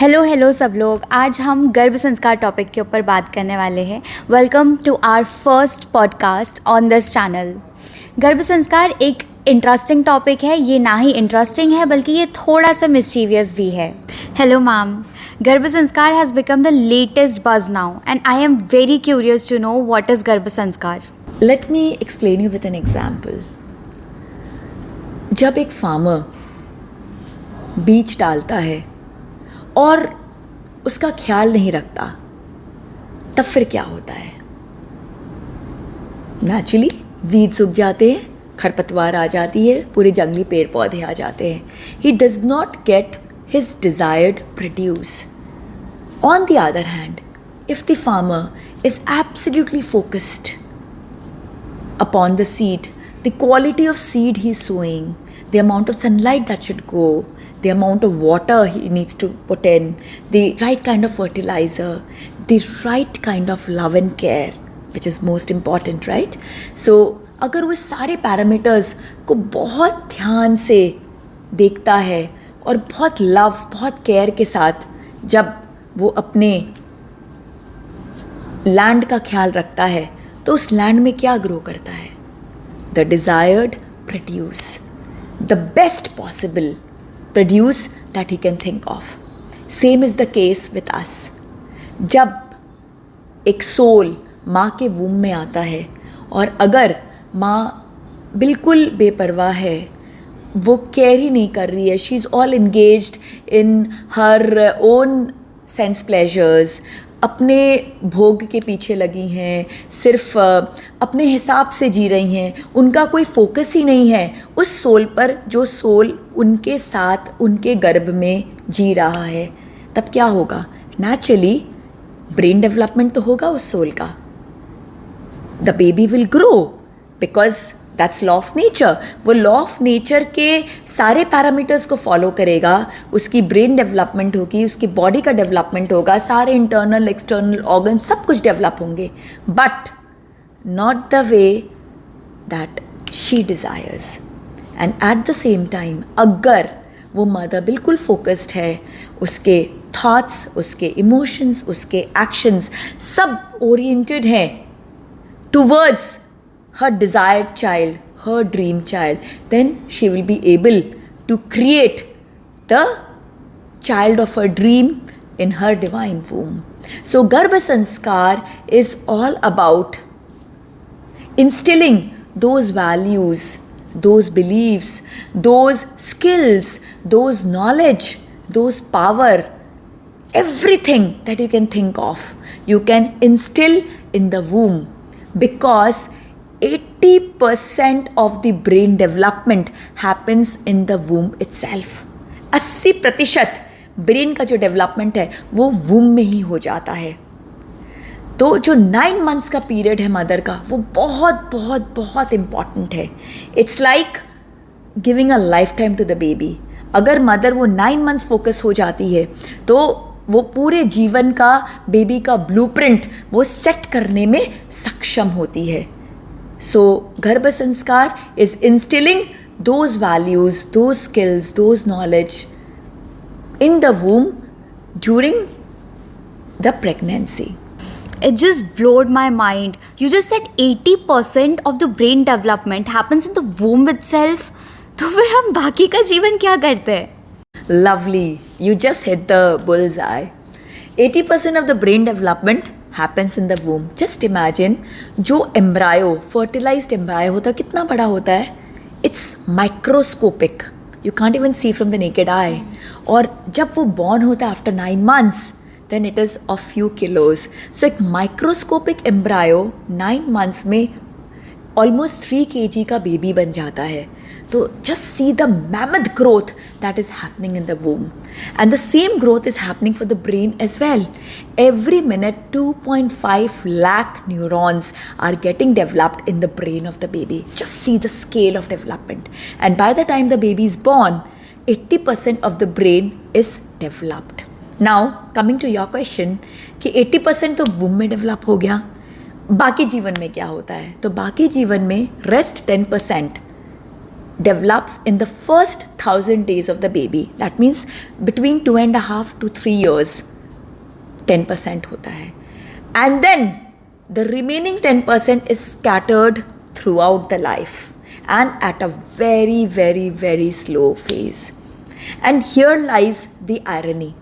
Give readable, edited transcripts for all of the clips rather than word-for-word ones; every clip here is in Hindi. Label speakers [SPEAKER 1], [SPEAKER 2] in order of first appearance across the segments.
[SPEAKER 1] हेलो सब लोग। आज हम गर्भ संस्कार टॉपिक के ऊपर बात करने वाले हैं। Welcome to our first podcast on this channel. गर्भ संस्कार एक इंटरेस्टिंग टॉपिक है। ये ना ही इंटरेस्टिंग है बल्कि ये थोड़ा सा मिस्चीवियस भी है। Hello ma'am, garbh sanskar has become the latest buzz now and I am very curious to know what is garbh sanskar.
[SPEAKER 2] Let me explain you with an example. जब एक फार्मर बीज डालता है और उसका ख्याल नहीं रखता, तब फिर क्या होता है? नेचुरली वीड्स उग जाते हैं, खरपतवार आ जाती है, पूरे जंगली पेड़ पौधे आ जाते हैं। He does not get his desired produce. On the other hand, if the farmer is absolutely focused upon the seed, the quality of seed he is sowing, the amount of sunlight that should go, the amount of water he needs to put in, the right kind of fertilizer, the right kind of love and care, which is most important, right? So अगर वो सारे पैरामीटर्स को बहुत ध्यान से देखता है और बहुत लव, बहुत केयर के साथ जब वो अपने लैंड का ख्याल रखता है, तो उस लैंड में क्या ग्रो करता है? The desired produce, the best possible produce that he can think of. Same is the case with us. जब एक सोल माँ के वूम में आता है और अगर माँ बिल्कुल बेपरवाह है, वो केयर ही नहीं कर रही है, she is all engaged in her own sense pleasures, अपने भोग के पीछे लगी हैं, सिर्फ अपने हिसाब से जी रही हैं, उनका कोई फोकस ही नहीं है उस सोल पर जो सोल उनके साथ उनके गर्भ में जी रहा है, तब क्या होगा? नेचुरली ब्रेन डेवलपमेंट तो होगा उस सोल का। The baby will grow because that's law of nature. वो लॉ ऑफ नेचर के सारे पैरामीटर्स को फॉलो करेगा, उसकी ब्रेन डेवलपमेंट होगी, उसकी बॉडी का डेवलपमेंट होगा, सारे इंटरनल एक्सटर्नल ऑर्गन सब कुछ डेवलप होंगे, but not the way that she desires. And at the same time अगर वो मदर बिल्कुल फोकस्ड है, उसके थॉट्स, उसके इमोशंस, उसके एक्शंस सब ओरिएंटेड हैं towards her desired child, her dream child, then she will be able to create the child of her dream in her divine womb. So Garbha Sanskar is all about instilling those values, those beliefs, those skills, those knowledge, those power, everything that you can think of, you can instill in the womb, because 80% of the brain development happens in the womb itself. 80% brain का जो डेवलपमेंट है वो वूम में ही हो जाता है। तो जो 9 months का पीरियड है मदर का, वो बहुत बहुत बहुत इम्पॉर्टेंट है। It's like giving a lifetime to the baby. अगर मदर वो 9 months फोकस हो जाती है तो वो पूरे जीवन का बेबी का ब्लूप्रिंट वो सेट करने में सक्षम होती है। So, Garbha Sanskar is instilling those values, those skills, those knowledge in the womb during the pregnancy.
[SPEAKER 1] It just blowed my mind. You just said 80% of the brain development happens in the womb itself. तो फिर हम बाकी का जीवन क्या करते हैं?
[SPEAKER 2] Lovely. You just hit the bullseye. 80% of the brain development happens in the womb. Just imagine, जो embryo, fertilized embryo होता है, कितना बड़ा होता है? It's microscopic. You can't even see from the naked eye. और जब वो born होता है after 9 months, then it is a few kilos. So एक microscopic embryo 9 months में almost 3 kg का बेबी बन जाता है। तो just see the mammoth growth that is happening in the womb. And the same growth is happening for the brain as well. Every minute 2.5 lakh neurons are getting developed in the brain of the baby. Just see the scale of development. And by the time the baby is born, 80% of the brain is developed. Now, coming to your question, कि 80% तो womb में develop हो गया, बाकी जीवन में क्या होता है? तो बाकी जीवन में rest 10% develops in the first 1000 days of the baby. That means between 2.5 to 3 years, 10% होता है. And then the remaining 10% is scattered throughout the life and at a very, very, very slow phase. And here lies the irony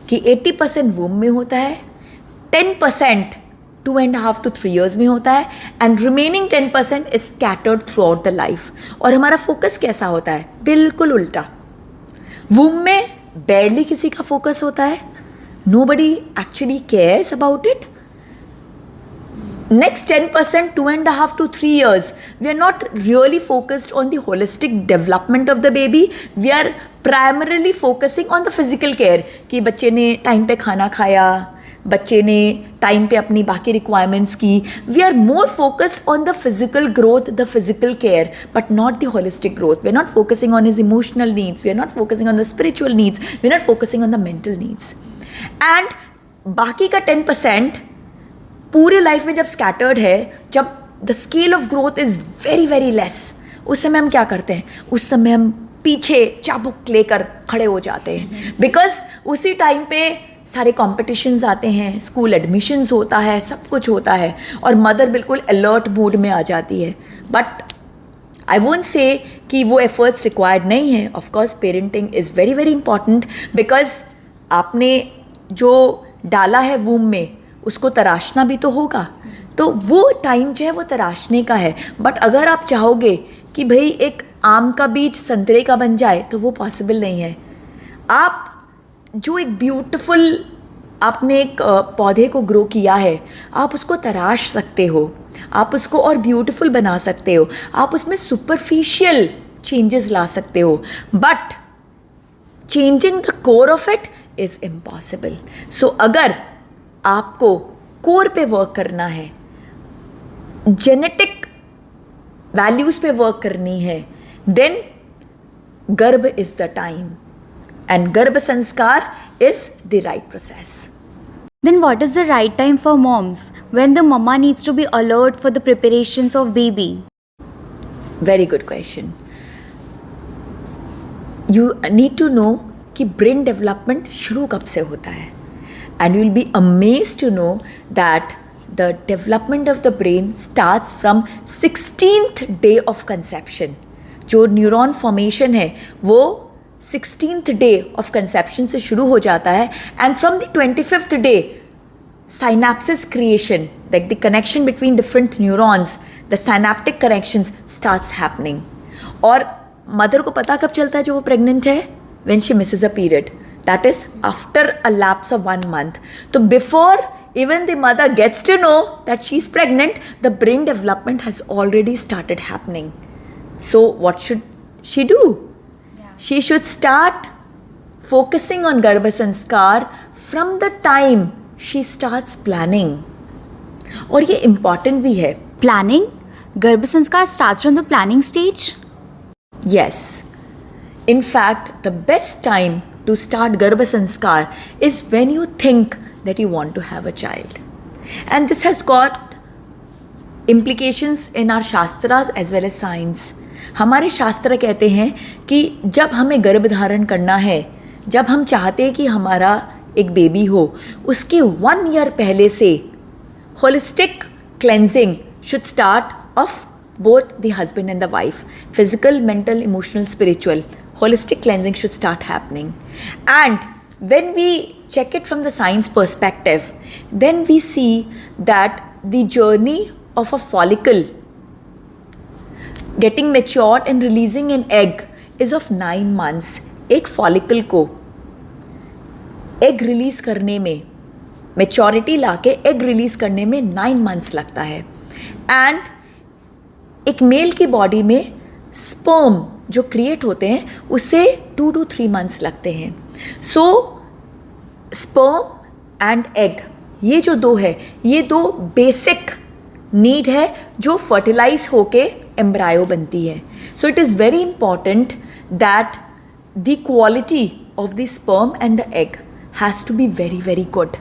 [SPEAKER 2] कि 80% womb में होता है, 10% 2.5 to 3 years में होता है, and remaining 10% is scattered through out the life. और हमारा फोकस कैसा होता है? बिल्कुल उल्टा. वूम में बैरली किसी का फोकस होता है, nobody actually cares about it. Next 10%, 2.5 to 3 years, we are not really focused on the holistic development of the baby. We are primarily focusing on the physical care कि बच्चे ने टाइम पे खाना खाया, बच्चे ने टाइम पे अपनी बाकी रिक्वायरमेंट्स की. We are more focused on the physical growth, the physical care, but not the holistic growth. We are not focusing on his emotional needs, we are not focusing on the spiritual needs, we are not focusing on the mental needs. And बाकी का 10% पूरे लाइफ में जब स्कैटर्ड है, जब the scale of growth is very very less, उस समय हम क्या करते हैं? उस समय हम पीछे चाबुक लेकर खड़े हो जाते हैं. बिकॉज उसी टाइम पे सारे कॉम्पिटिशन्स आते हैं, स्कूल एडमिशन्स होता है, सब कुछ होता है, और मदर बिल्कुल अलर्ट मूड में आ जाती है. बट आई वोंट से कि वो एफर्ट्स रिक्वायर्ड नहीं है. Of course parenting is very very important, because आपने जो डाला है वूम में उसको तराशना भी तो होगा. तो वो टाइम जो है वो तराशने का है. बट अगर आप चाहोगे कि भाई एक आम का बीज संतरे का बन जाए, तो वो पॉसिबल नहीं है. आप जो एक ब्यूटीफुल आपने एक पौधे को ग्रो किया है, आप उसको तराश सकते हो, आप उसको और ब्यूटीफुल बना सकते हो, आप उसमें सुपरफिशियल चेंजेस ला सकते हो, but changing the core of it is impossible. So अगर आपको कोर पे वर्क करना है, जेनेटिक वैल्यूज़ पे वर्क करनी है, देन गर्भ is the time. And Garbha Sanskar is the right process.
[SPEAKER 1] Then what is the right time for moms when the mama needs to be alert for the preparations of baby?
[SPEAKER 2] Very good question. You need to know कि brain development शुरू कब से होता है. And you will be amazed to know that the development of the brain starts from 16th day of conception. जो न्यूरॉन फॉर्मेशन है वो 16th day of conception से शुरू हो जाता है, and from the 25th day synapses creation, like the connection between different neurons, the synaptic connections starts happening. और मदर को पता कब चलता है जो वो प्रेग्नेंट है? when she misses a period, that is after a lapse of 1 month. तो before even the mother gets to know that she is pregnant, the brain development has already started happening. So what should she do? She should start focusing on Garbha Sanskar from the time she starts planning. और ये important भी है.
[SPEAKER 1] Planning? Garbha Sanskar starts from the planning stage?
[SPEAKER 2] Yes. In fact, the best time to start Garbha Sanskar is when you think that you want to have a child. And this has got implications in our Shastras as well as science. हमारे शास्त्र कहते हैं कि जब हमें गर्भ धारण करना है, जब हम चाहते हैं कि हमारा एक बेबी हो, उसके 1 year पहले से holistic cleansing should start of both the husband and the wife. Physical, mental, emotional, spiritual, holistic cleansing should start happening. And when we check it from the science perspective, then we see that the journey of a follicle getting matured and releasing an egg is of 9 months. एक follicle को egg release करने में, maturity लाके egg release करने में 9 months लगता है. and एक मेल की बॉडी में sperm जो क्रिएट होते हैं उससे 2 to 3 months लगते हैं. so sperm and egg, ये जो दो है, ये दो बेसिक नीड है जो फर्टिलाइज होके एम्ब्रायो बनती है. So it is very important that the quality of the sperm and the egg has to be very very good.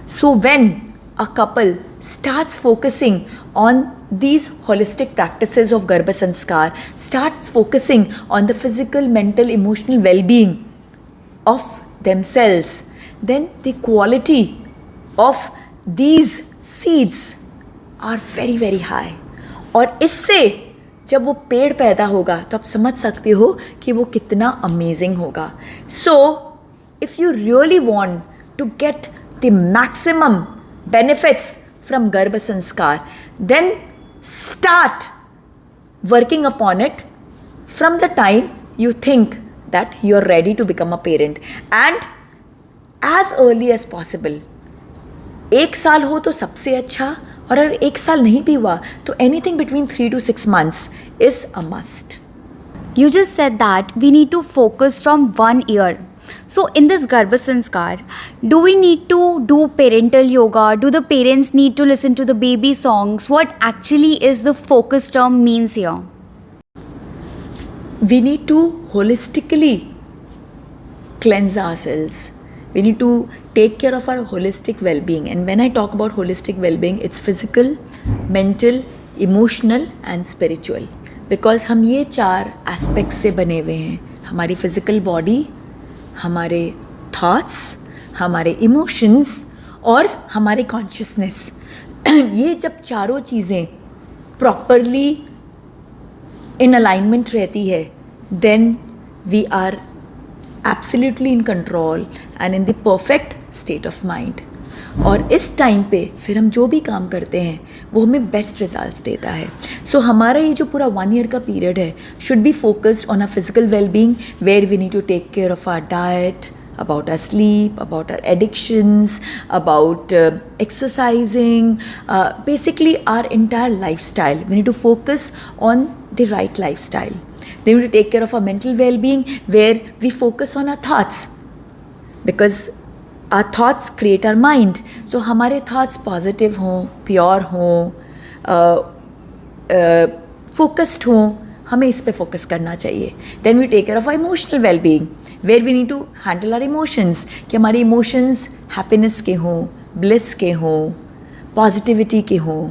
[SPEAKER 2] So when a couple starts focusing on these holistic practices of Garbha Sanskar, starts focusing on the physical, mental, emotional well-being of themselves, then the quality of these seeds are very very high. और इससे जब वो पेड़ पैदा होगा तो आप समझ सकते हो कि वो कितना अमेजिंग होगा. So if you really want to get the maximum benefits from Garbha Sanskar, then start working upon it from the time you think that you are ready to become a parent, and as early as possible. 1 साल हो तो सबसे अच्छा, और अगर 1 साल नहीं भी हुआ तो anything between 3 to 6 months is a must.
[SPEAKER 1] You just said that we need to focus from 1 year. So in this Garbha Sanskar, do we need to do parental yoga? Do the parents need to listen to the baby songs? What actually is the focus term means here?
[SPEAKER 2] We need to holistically cleanse ourselves. We need to take care of our holistic well-being. And when I talk about holistic well-being, it's physical, mental, emotional and spiritual. Because हम ये 4 aspects से बने हुए हैं. हमारी physical body, हमारे थॉट्स, हमारे इमोशंस और हमारे कॉन्शियसनेस. ये जब चारों चीज़ें प्रॉपरली इन अलाइनमेंट रहती है, then we are absolutely in control and in the perfect state of mind. और इस टाइम पे फिर हम जो भी काम करते हैं वो हमें बेस्ट रिजल्ट्स देता है. सो हमारा ये जो पूरा 1 ईयर का पीरियड है should be focused on a physical wellbeing, where we need to take care of our diet, about our sleep, about our addictions, about exercising, basically our entire lifestyle. We need to focus on the right lifestyle. Then we need to take care of our mental well-being, where we focus on our thoughts, because our thoughts create our mind. So हमारे thoughts positive हों, pure हों, focused हों, हमें इस पे focus करना चाहिए. Then we take care of our emotional well-being, where we need to handle our emotions, कि हमारे emotions happiness के हों, bliss के हों, positivity के हों.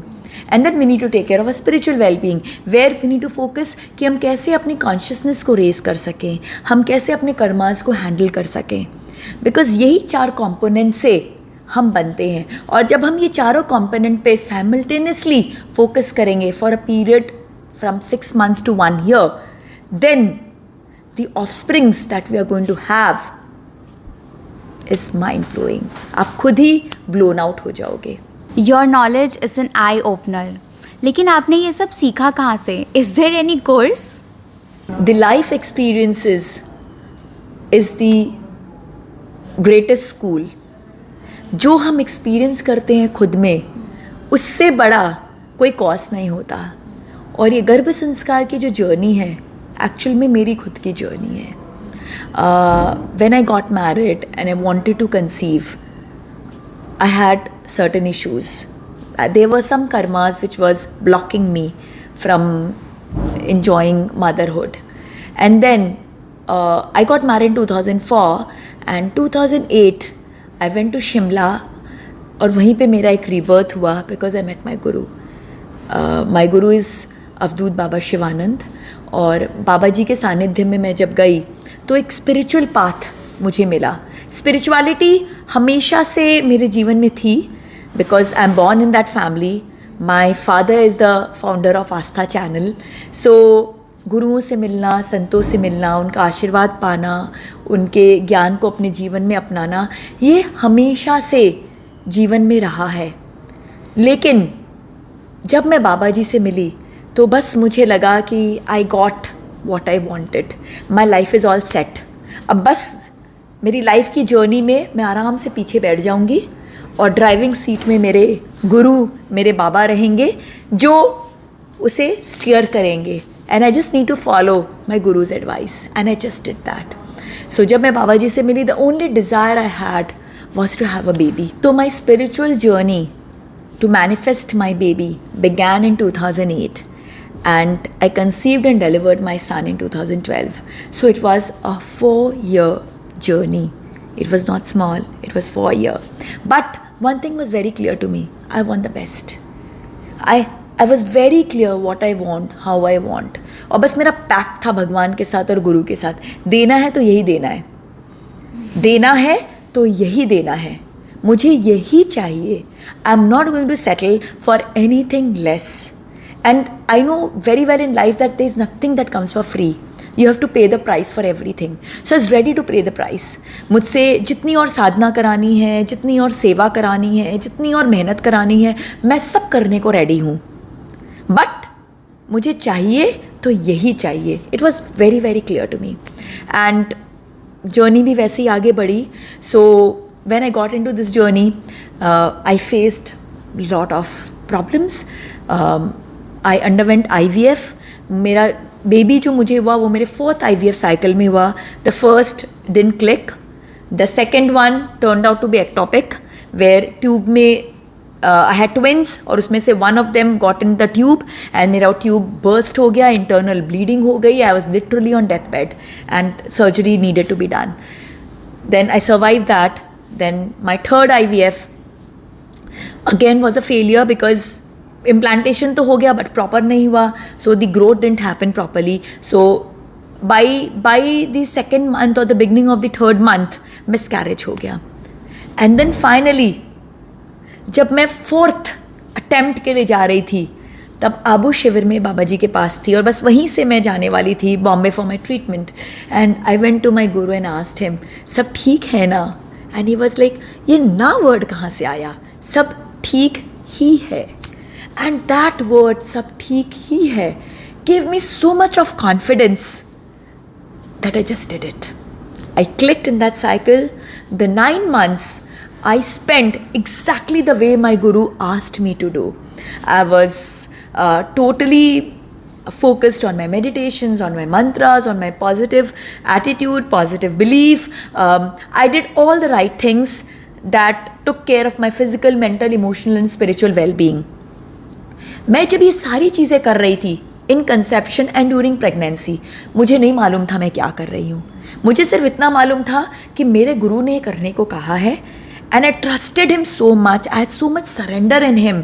[SPEAKER 2] And then we need to take care of our spiritual well-being, where we need to focus कि हम कैसे अपनी consciousness को raise कर सकें, हम कैसे अपने कर्मास को handle कर सकें. बिकॉज यही 4 कंपोनेंट से हम बनते हैं. और जब हम ये चारों कंपोनेंट पे साइमल्टेनियसली फोकस करेंगे for a period from 6 months to 1 year, then the offsprings that we are going to have is mind blowing. आप खुद ही ब्लोन आउट हो जाओगे.
[SPEAKER 1] Your knowledge is an eye opener. लेकिन आपने ये सब सीखा कहाँ से? Is there any course?
[SPEAKER 2] The life experiences is the greatest school. जो हम एक्सपीरियंस करते हैं खुद में, उससे बड़ा कोई कॉस्ट नहीं होता. और ये गर्भ संस्कार की जो जर्नी है एक्चुअल में मेरी खुद की जर्नी है. When I got married and I wanted to conceive, I had certain issues. There were some karmas which was blocking me from enjoying motherhood. And then I got married in 2004 and 2008 I went to Shimla और वहीं पे मेरा एक rebirth हुआ because I met my guru. My guru is अवधूत बाबा शिवानंद. और बाबा जी के सानिध्य में मैं जब गई तो एक स्पिरिचुअल पाथ मुझे मिला. स्पिरिचुअलिटी हमेशा से मेरे जीवन में थी because I'm born in that family. My father is the founder of Aastha channel. So गुरुओं से मिलना, संतों से मिलना, उनका आशीर्वाद पाना, उनके ज्ञान को अपने जीवन में अपनाना, ये हमेशा से जीवन में रहा है. लेकिन जब मैं बाबा जी से मिली तो बस मुझे लगा कि I got what I wanted. My life is all set. अब बस मेरी लाइफ की जर्नी में मैं आराम से पीछे बैठ जाऊंगी और ड्राइविंग सीट में मेरे गुरु, मेरे बाबा रहेंगे जो उसे स्टीयर करेंगे. And I just need to follow my guru's advice and I just did that. So जब मैं बाबा जी से मिली, the only desire I had was to have a baby. तो my spiritual journey to manifest my baby began in 2008 and I conceived and delivered my son in 2012. So it was a 4-year journey. It was not small, it was 4 years. But one thing was very clear to me. I want the best. I was very clear what I want, how I want. और बस मेरा पैक्ट था भगवान के साथ और गुरु के साथ, देना है तो यही देना है, देना है तो यही देना है, मुझे यही चाहिए. I am not going to settle for anything less. And I know very well in life that there is nothing that comes for free. You have to pay the price for everything. So I was ready to pay the price. मुझसे जितनी और साधना करानी है, जितनी और सेवा करानी है, जितनी और मेहनत करानी है, मैं सब करने को रेडी हूँ. बट मुझे चाहिए तो यही चाहिए. It was very very clear to me. And journey भी वैसे ही आगे बढ़ी. So when I got into this journey I faced lot of problems. I underwent IVF. मेरा बेबी जो मुझे हुआ वो मेरे 4th IVF साइकिल में हुआ. The first didn't click. The second one turned out to be ectopic, where tube में आई हैड ट्विंस और उसमें से one of them got in the tube and मेरा ट्यूब बर्स्ट हो गया, इंटरनल ब्लीडिंग हो गई. I was literally on death bed and surgery needed to be done. Then I survive that. Then my third IVF again was a failure because implantation तो हो गया बट प्रॉपर नहीं हुआ. So the growth didn't happen properly. So by the second month और the beginning of the third month miscarriage हो गया. एंड देन फाइनली जब मैं 4th अटेम्प्ट के लिए जा रही थी तब आबू शिविर में बाबा जी के पास थी और बस वहीं से मैं जाने वाली थी Bombay for my treatment. And I went to my guru and asked him, सब ठीक है ना? एंड ही वॉज लाइक, ये ना वर्ड कहाँ से आया, सब ठीक ही है. And that word, सब ठीक ही है, gave me so much of confidence that I just did it. I clicked in that cycle. The 9 months I spent exactly the way my guru asked me to do. I was totally focused on my meditations, on my mantras, on my positive attitude, positive belief. I did all the right things that took care of my physical, mental, emotional and spiritual well-being. मैं जब ये सारी चीज़ें कर रही थी इन कंसेप्शन एंड ड्यूरिंग प्रेगनेंसी, मुझे नहीं मालूम था मैं क्या कर रही हूँ. मुझे सिर्फ इतना मालूम था कि मेरे गुरु ने करने को कहा है. And I trusted him so much, I had so much surrender in him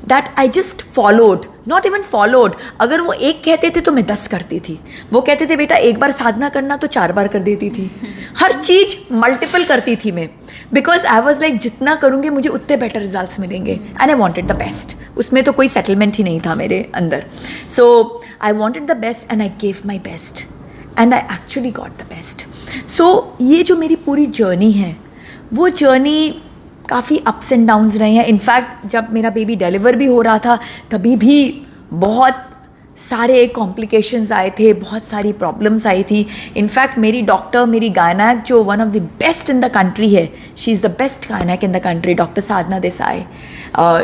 [SPEAKER 2] that I just followed. Not even followed, अगर वो एक कहते थे तो मैं 10 करती थी. वो कहते थे बेटा एक बार साधना करना तो 4 बार कर देती थी. हर चीज़ मल्टीपल करती थी मैं, बिकॉज आई वॉज लाइक जितना करूँगी मुझे उतने बेटर रिजल्ट्स मिलेंगे. And I wanted the best. उसमें तो कोई सेटलमेंट ही नहीं था मेरे अंदर. So I wanted the best and I gave my best and I actually got the best. So ये जो मेरी पूरी जर्नी है वो जर्नी काफ़ी अप्स एंड डाउन्स रहे हैं. इनफैक्ट जब मेरा बेबी डिलीवर भी हो रहा था तभी भी बहुत सारे कॉम्प्लिकेशंस आए थे, बहुत सारी प्रॉब्लम्स आई थी. इनफैक्ट मेरी डॉक्टर, मेरी गायनैक जो one of the best in the country है, she is the best gynaec in the country, doctor Sadhana Desai.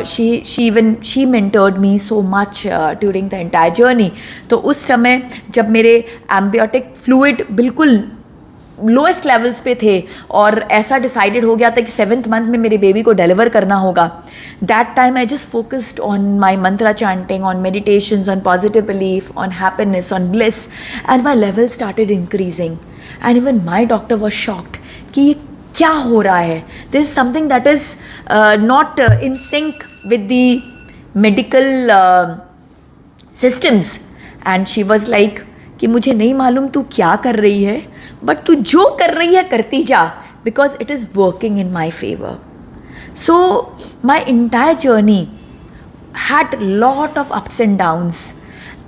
[SPEAKER 2] She mentored me so much during the entire journey. तो उस समय जब मेरे एम्बियोटिक फ्लूइड बिल्कुल लोएस्ट लेवल्स पे थे और ऐसा डिसाइडेड हो गया था कि 7th मंथ में मेरे बेबी को डिलीवर करना होगा, that time I just focused on my Mantra chanting, on meditations, on positive belief, on happiness, on bliss, and my level started increasing. And even my doctor was shocked कि ये क्या हो रहा है. This is something that is not in sync with the medical systems. And she was like कि मुझे नहीं मालूम तू क्या कर रही है, बट तू जो कर रही है करती जा, because it is working in my favour. So my entire journey had lot of ups and downs.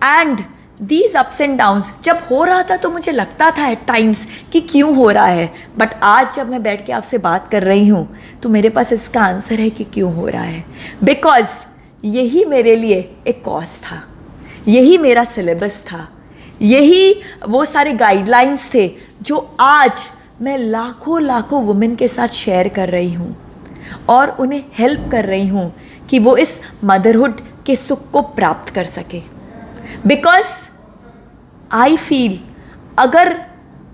[SPEAKER 2] And these ups and downs जब हो रहा था तो मुझे लगता था एट टाइम्स कि क्यों हो रहा है, बट आज जब मैं बैठ के आपसे बात कर रही हूँ तो मेरे पास इसका आंसर है कि क्यों हो रहा है. बिकॉज यही मेरे लिए एक कॉज था, यही मेरा सिलेबस था, यही वो सारे गाइडलाइंस थे जो आज मैं लाखों वुमेन के साथ शेयर कर रही हूँ और उन्हें हेल्प कर रही हूँ कि वो इस मदरहुड के सुख को प्राप्त कर सके. बिकॉज आई फील अगर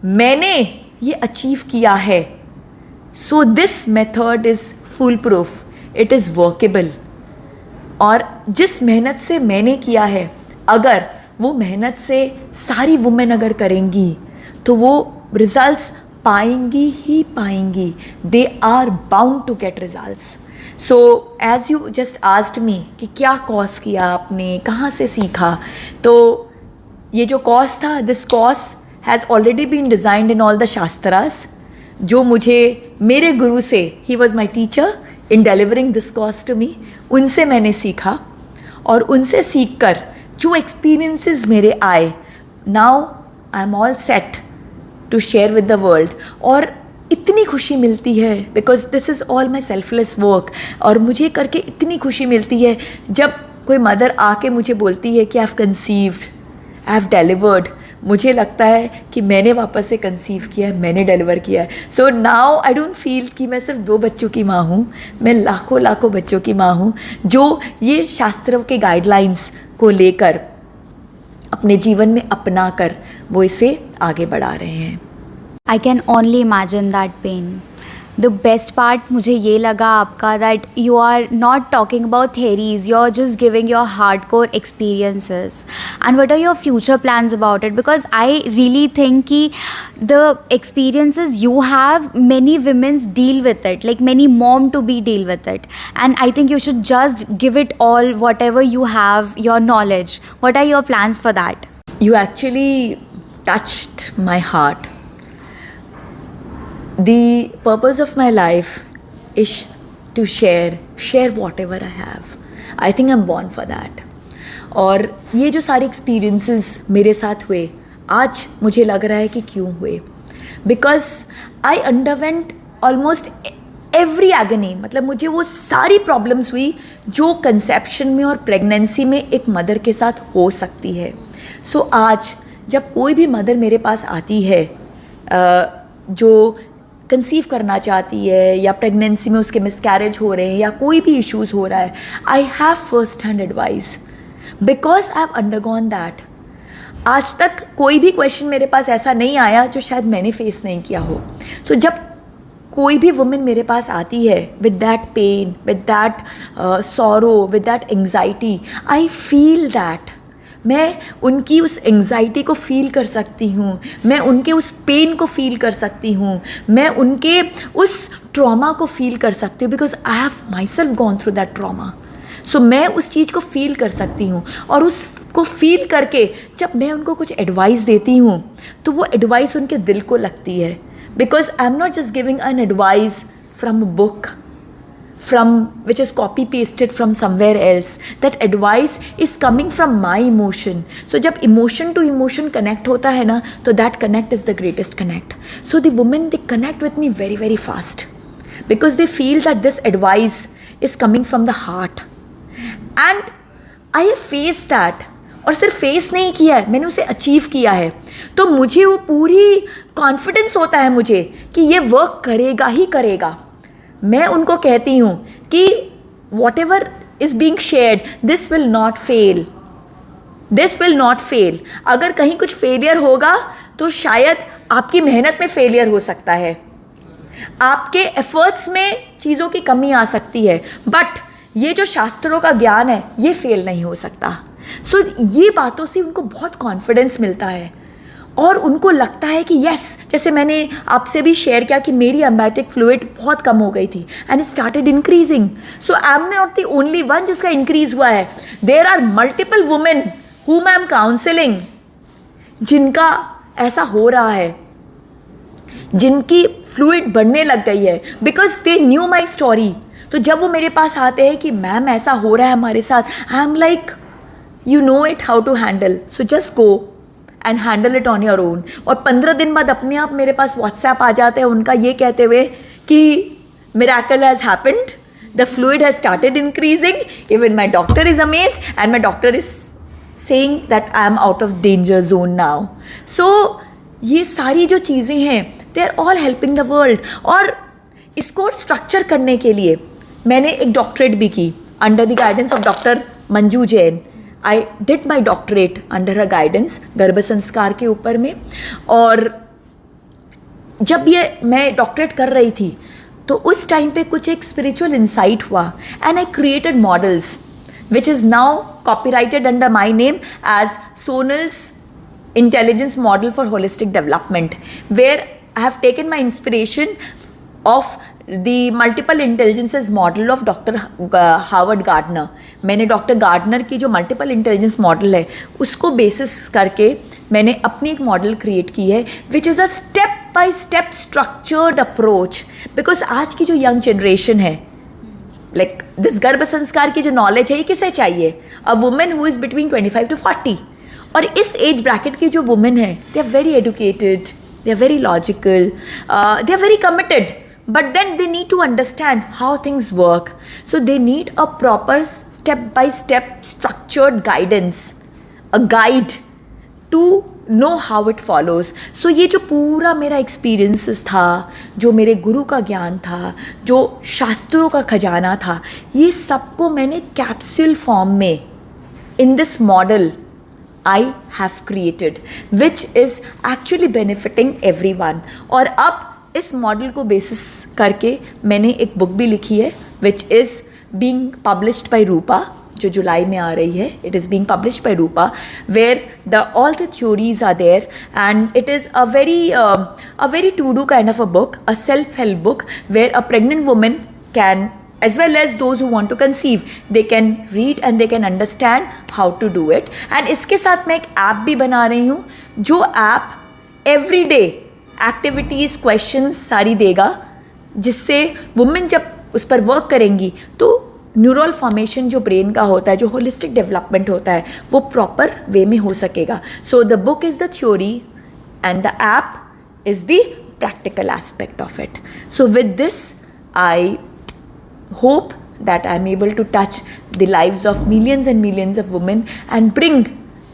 [SPEAKER 2] मैंने ये अचीव किया है, so this method is full proof, it is workable. और जिस मेहनत से मैंने किया है, अगर वो मेहनत से सारी वुमेन अगर करेंगी तो वो रिजल्ट्स पाएंगी ही पाएंगी. They are bound to get results. So as you just asked me कि क्या कोर्स किया आपने, कहाँ से सीखा, तो ये जो कोर्स था, this course has already been designed in all the shastras. जो मुझे मेरे गुरु से, he was my teacher in delivering this course to me, उनसे मैंने सीखा. और उनसे सीख कर जो एक्सपीरियंसेस मेरे आए, now I am all set to share with the world. और इतनी खुशी मिलती है because this is all my selfless work. और मुझे करके इतनी खुशी मिलती है जब कोई मदर आके मुझे बोलती है कि I have conceived, I have delivered. मुझे लगता है कि मैंने वापस से कंसीव किया है, मैंने डिलीवर किया है. So now I don't feel कि मैं सिर्फ 2 बच्चों की माँ हूँ, मैं लाखों लाखों बच्चों की माँ हूँ जो ये शास्त्रों के गाइडलाइंस को लेकर अपने जीवन में अपना कर वो इसे आगे बढ़ा रहे हैं.
[SPEAKER 1] I can only imagine that pain. The best part मुझे ये लगा आपका that you are not talking about theories, you're just giving your hardcore experiences. And what are your future plans about it? Because I really think कि the experiences you have, many women deal with it, like many mom to be deal with it. And I think you should just give it all, whatever you have, your knowledge. What are your plans for that?
[SPEAKER 2] You actually touched my heart. The purpose of my life is to share whatever I have. I think I'm born for that. और ये जो सारे experiences मेरे साथ हुए, आज मुझे लग रहा है कि क्यों हुए. Because I underwent almost every agony. मतलब मुझे वो सारी problems हुई जो conception में और pregnancy में एक मदर के साथ हो सकती है. So आज जब कोई भी मदर मेरे पास आती है जो कंसीव करना चाहती है या प्रेगनेंसी में उसके मिसकैरेज हो रहे हैं या कोई भी इश्यूज़ हो रहा है, I have first hand advice because I have undergone that. आज तक कोई भी क्वेश्चन मेरे पास ऐसा नहीं आया जो शायद मैंने फेस नहीं किया हो. सो जब कोई भी वुमेन मेरे पास आती है with that pain, with that sorrow, with that anxiety, I feel that. मैं उनकी उस एंग्जाइटी को फ़ील कर सकती हूँ, मैं उनके उस पेन को फ़ील कर सकती हूँ, मैं उनके उस ट्रॉमा को फ़ील कर सकती हूँ because I have myself gone through that trauma. So मैं उस चीज़ को फ़ील कर सकती हूँ और उसको फ़ील करके जब मैं उनको कुछ एडवाइस देती हूँ तो वो एडवाइस उनके दिल को लगती है. Because I am not just giving an advice from a book which is copy pasted from somewhere else. That advice is coming from my emotion. So जब emotion to emotion connect होता है ना, तो that connect is the greatest connect. So the women, they connect with me very very fast because they feel that this advice is coming from the heart. And I have faced that. और सिर्फ फेस नहीं किया है, मैंने उसे अचीव किया है. तो मुझे वो पूरी कॉन्फिडेंस होता है मुझे कि ये वर्क करेगा ही करेगा. मैं उनको कहती हूँ कि what ever is being shared, this will not fail, this will not fail. अगर कहीं कुछ फेलियर होगा तो शायद आपकी मेहनत में फेलियर हो सकता है, आपके एफर्ट्स में चीज़ों की कमी आ सकती है, बट ये जो शास्त्रों का ज्ञान है ये फेल नहीं हो सकता. सो ये बातों से उनको बहुत कॉन्फिडेंस मिलता है और उनको लगता है कि यस, जैसे मैंने आपसे भी शेयर किया कि मेरी एम्बाइटिक फ्लूइड बहुत कम हो गई थी and it started increasing. So I am not the only one जिसका इंक्रीज हुआ है. देयर आर मल्टीपल वुमेन हुम आई एम काउंसलिंग जिनका ऐसा हो रहा है, जिनकी फ्लूइड बढ़ने लग गई है because they knew my story. तो जब वो मेरे पास आते हैं कि मैम ऐसा हो रहा है हमारे साथ, I am like you know it how to handle, so just go and handle it on your own. और 15 दिन बाद अपने आप मेरे पास व्हाट्सएप आ जाते हैं उनका ये कहते हुए कि miracle has happened, the fluid has started increasing, even my doctor is amazed and my doctor is saying that I am out of danger zone now. So ये सारी जो चीज़ें हैं they are all helping the world. और इसको स्ट्रक्चर करने के लिए मैंने एक डॉक्टरेट भी की under the guidance of doctor Manju Jain. I did my doctorate under her guidance गर्भ संस्कार के ऊपर में. और जब ये मैं डॉक्टरेट कर रही थी तो उस टाइम पे कुछ एक स्पिरिचुअल इंसाइट हुआ and I created models which is now copyrighted under my name as Sonal's intelligence model for holistic development, where I have taken my inspiration of the multiple intelligences model of doctor Howard Gardner. मैंने डॉक्टर गार्डनर की जो मल्टीपल इंटेलिजेंस मॉडल है उसको बेसिस करके मैंने अपनी एक मॉडल क्रिएट की है which is a step by step structured approach. Because आज की जो यंग जनरेशन है, लाइक दिस गर्भ संस्कार की जो नॉलेज है ये किसे चाहिए? A women who is between 25 to 40. और इस एज ब्रैकेट की जो वुमेन है they are very educated, they are very logical, they are very committed, but then they need to understand how things work. So they need a proper step by step structured guidance, a guide to know how it follows. So ये जो पूरा मेरा experiences था, जो मेरे गुरु का ज्ञान था, जो शास्त्रों का खजाना था, ये सबको मैंने कैप्सूल फॉर्म में in this model I have created, which is actually benefiting everyone. और अब इस मॉडल को बेसिस करके मैंने एक बुक भी लिखी है which is being published by रूपा, जो जुलाई में आ रही है. It is being published by Rupa, where all the theories are there, and it is a very to-do kind of a book, a self-help book where a pregnant woman can, as well as those who want to conceive, they can read and they can understand how to do it. And इसके साथ मैं एक ऐप भी बना रही हूँ जो ऐप एवरीडे एक्टिविटीज़ क्वेश्चंस सारी देगा, जिससे वुमेन जब उस पर वर्क करेंगी तो न्यूरल फॉर्मेशन जो ब्रेन का होता है, जो होलिस्टिक डेवलपमेंट होता है, वो प्रॉपर वे में हो सकेगा. So the book is the theory and the app is the practical aspect of it. So with this I hope that I'm able to touch the lives of millions and millions of women and bring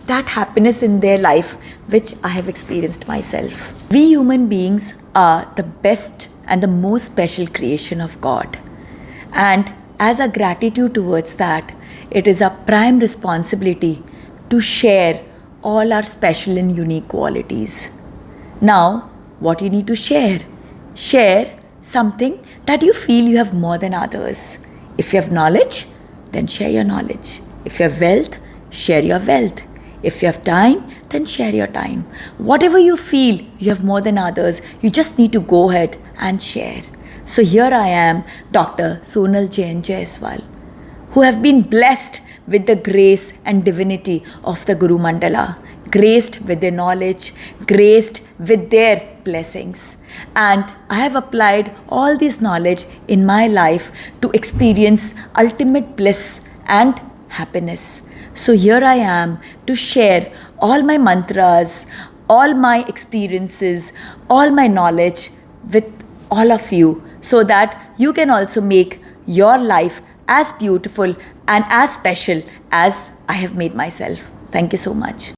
[SPEAKER 2] that happiness in their life which I have experienced myself. We human beings are the best and the most special creation of God, and as a gratitude towards that, it is our prime responsibility to share all our special and unique qualities. Now, what you need to share? Share something that you feel you have more than others. If you have knowledge, then share your knowledge. If you have wealth, share your wealth. If you have time, then share your time. Whatever you feel you have more than others, you just need to go ahead and share. So here I am, Dr. Sonal Jain Jaiswal, who have been blessed with the grace and divinity of the Guru Mandala, graced with their knowledge, graced with their blessings. And I have applied all this knowledge in my life to experience ultimate bliss and happiness. So here I am to share all my mantras, all my experiences, all my knowledge with all of you, so that you can also make your life as beautiful and as special as I have made myself. Thank you so much.